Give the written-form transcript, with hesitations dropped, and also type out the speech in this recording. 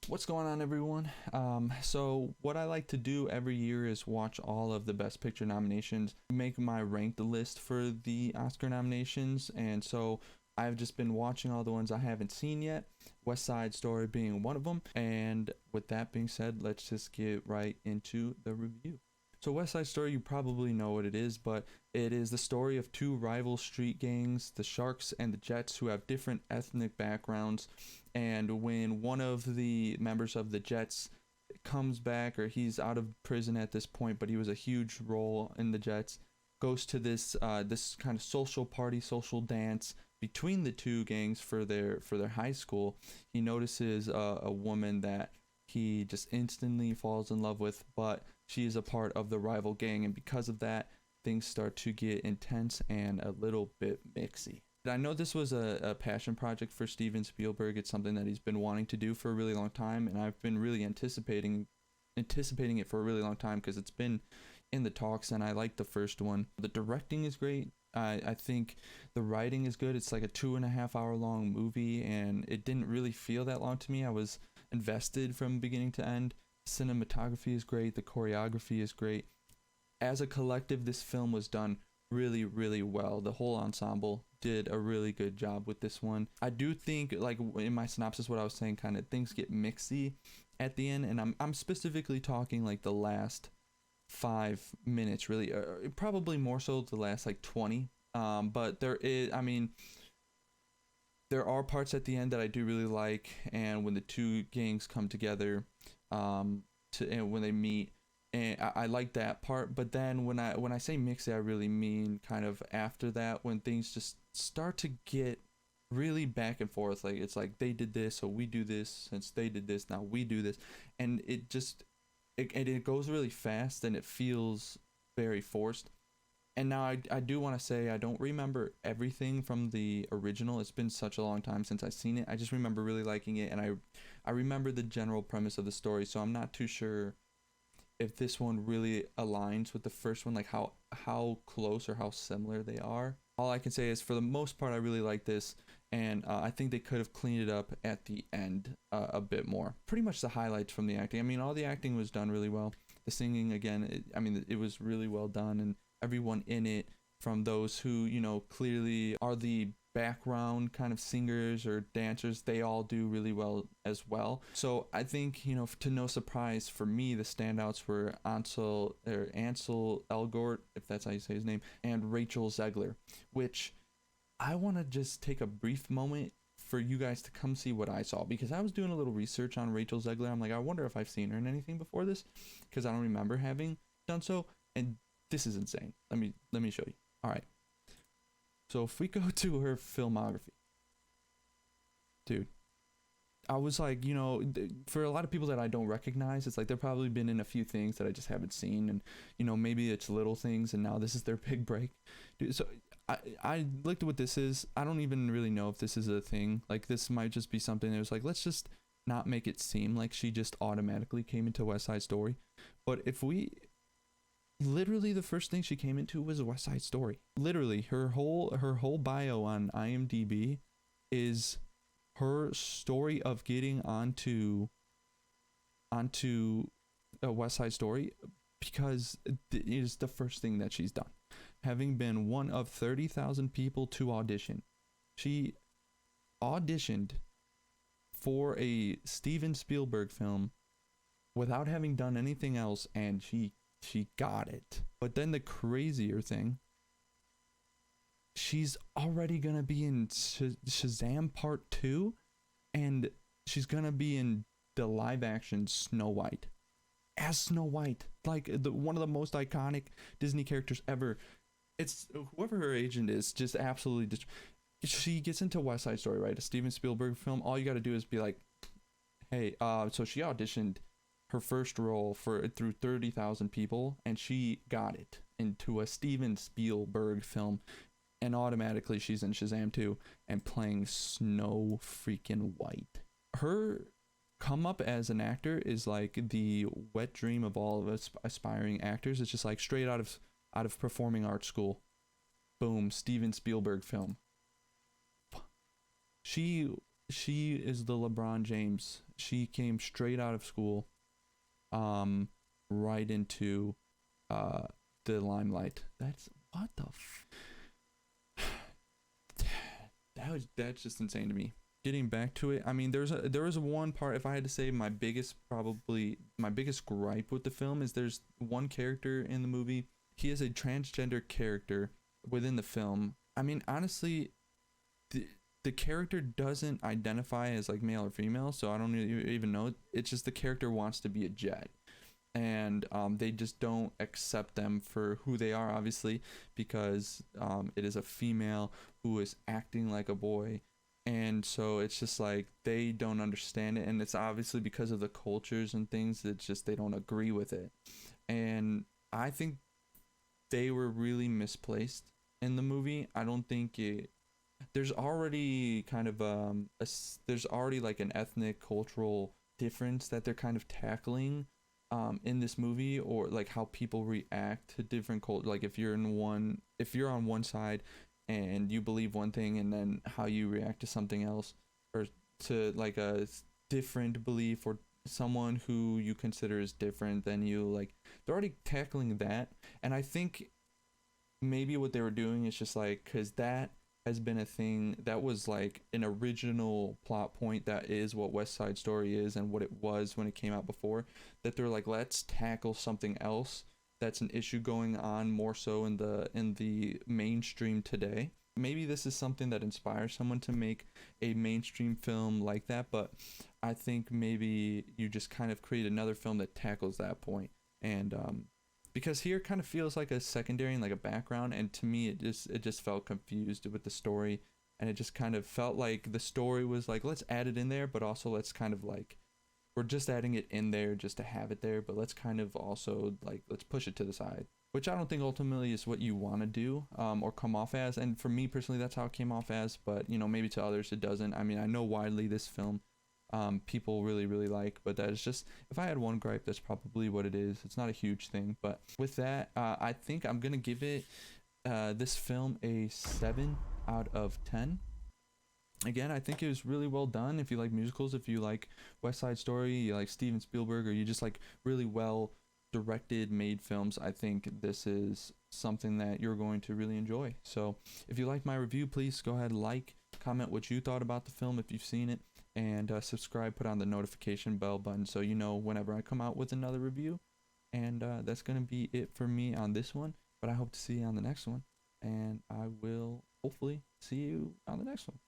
What's going on, everyone? So what I like to do every year is watch all of the Best Picture nominations, make my ranked list for the Oscar nominations, and so I've just been watching all the ones I haven't seen yet, West Side Story being one of them. And with that being said, let's just get right into the review. So West Side Story, you probably know what it is, but it is the story of two rival street gangs, the Sharks and the Jets, who have different ethnic backgrounds. And when one of the members of the Jets comes back, or he's out of prison at this point, but he was a huge role in the Jets, goes to this kind of social party, social dance between the two gangs for their high school. He notices a woman that he just instantly falls in love with, but she is a part of the rival gang, and because of that, things start to get intense and a little bit mixy. I know this was a passion project for Steven Spielberg. It's something that he's been wanting to do for a really long time, and I've been really anticipating it for a really long time because it's been in the talks, and I like the first one. The directing is great. I think the writing is good. It's like a 2.5 hour long movie, and it didn't really feel that long to me. I was invested from beginning to end. Cinematography is great. The choreography is great. As a collective, this film was done really, really well. The whole ensemble did a really good job with this one. I do think, like in my synopsis, what I was saying, kind of things get mixy at the end, and I'm specifically talking like the last 5 minutes, really, probably more so the last like 20. But there are parts at the end that I do really like, and when the two gangs come together, and when they meet, and I like that part. But then when I say mixy, I really mean kind of after that, when things just start to get really back and forth. Like it's like they did this, so we do this. Since they did this, now we do this, and it goes really fast, and it feels very forced. And now I do want to say I don't remember everything from the original. It's been such a long time since I've seen it. I just remember really liking it, and I remember the general premise of the story. So I'm not too sure if this one really aligns with the first one, like how close or how similar they are. All I can say is for the most part I really like this, and I think they could have cleaned it up at the end a bit more. Pretty much the highlights from the acting. I mean, all the acting was done really well. The singing, again, it was really well done, and everyone in it, from those who clearly are the background kind of singers or dancers, they all do really well as well. So I think, to no surprise for me, the standouts were Ansel Elgort, if that's how you say his name, and Rachel Zegler, which I want to just take a brief moment for you guys to come see what I saw, because I was doing a little research on Rachel Zegler. I'm like, I wonder if I've seen her in anything before this, because I don't remember having done so, and this is insane. Let me show you. All right. So if we go to her filmography, dude, I was like, for a lot of people that I don't recognize, it's like they've probably been in a few things that I just haven't seen, and maybe it's little things, and now this is their big break, dude. So I looked at what this is. I don't even really know if this is a thing. Like, this might just be something that was like, let's just not make it seem like she just automatically came into West Side Story. But if we literally, the first thing she came into was West Side Story. Literally, her whole bio on IMDb is her story of getting onto a West Side Story, because it is the first thing that she's done. Having been one of 30,000 people to audition, she auditioned for a Steven Spielberg film without having done anything else, and she got it. But then the crazier thing, she's already gonna be in Shazam Part 2, and she's gonna be in the live action Snow White as Snow White, like one of the most iconic Disney characters ever. It's whoever her agent is, just absolutely she gets into West Side Story, right, a Steven Spielberg film. All you got to do is be like, hey, so she auditioned her first role through 30,000 people, and she got it into a Steven Spielberg film, and automatically she's in Shazam 2 and playing Snow freaking White. Her come up as an actor is like the wet dream of all of us aspiring actors. It's just like straight out of performing arts school. Boom, Steven Spielberg film. She she is the LeBron James. She came straight out of school, right into the limelight. That's what the that's just insane to me. Getting back to it, I mean, there was one part. If I had to say my biggest gripe with the film is there's one character in the movie. He is a transgender character within the film. I mean, honestly, the character doesn't identify as like male or female, so I don't even know. It's just the character wants to be a jet, and they just don't accept them for who they are, obviously, because it is a female who is acting like a boy. And so it's just like they don't understand it, and it's obviously because of the cultures and things. It's just they don't agree with it, and I think they were really misplaced in the movie. I don't think it. There's already kind of there's already like an ethnic cultural difference that they're kind of tackling in this movie, or like how people react to different cultures. Like if you're on one side and you believe one thing, and then how you react to something else, or to like a different belief, or someone who you consider is different than you. Like they're already tackling that, and I think maybe what they were doing is just like, because that has been a thing that was like an original plot point, that is what West Side Story is and what it was when it came out before, that they're like, let's tackle something else that's an issue going on more so in the mainstream today. Maybe this is something that inspires someone to make a mainstream film like that, but I think maybe you just kind of create another film that tackles that point. And because here kind of feels like a secondary and like a background, and to me it just felt confused with the story, and it just kind of felt like the story was like, let's add it in there, but also let's kind of like, we're just adding it in there just to have it there, but let's kind of also like, let's push it to the side, which I don't think ultimately is what you want to do, or come off as. And for me personally, that's how it came off as, but you know, maybe to others it doesn't. I mean, I know widely this film people really like, but that is just, if I had one gripe, that's probably what it is. It's not a huge thing, but with that, I think I'm gonna give it this film a 7 out of 10. Again, I think it was really well done. If you like musicals, if you like West Side Story, you like Steven Spielberg, or you just like really well directed, made films, I think this is something that you're going to really enjoy. So if you like my review, please go ahead and like, comment what you thought about the film if you've seen it, and subscribe, put on the notification bell button so you know whenever I come out with another review. And that's going to be it for me on this one, but I hope to see you on the next one, and I will hopefully see you on the next one.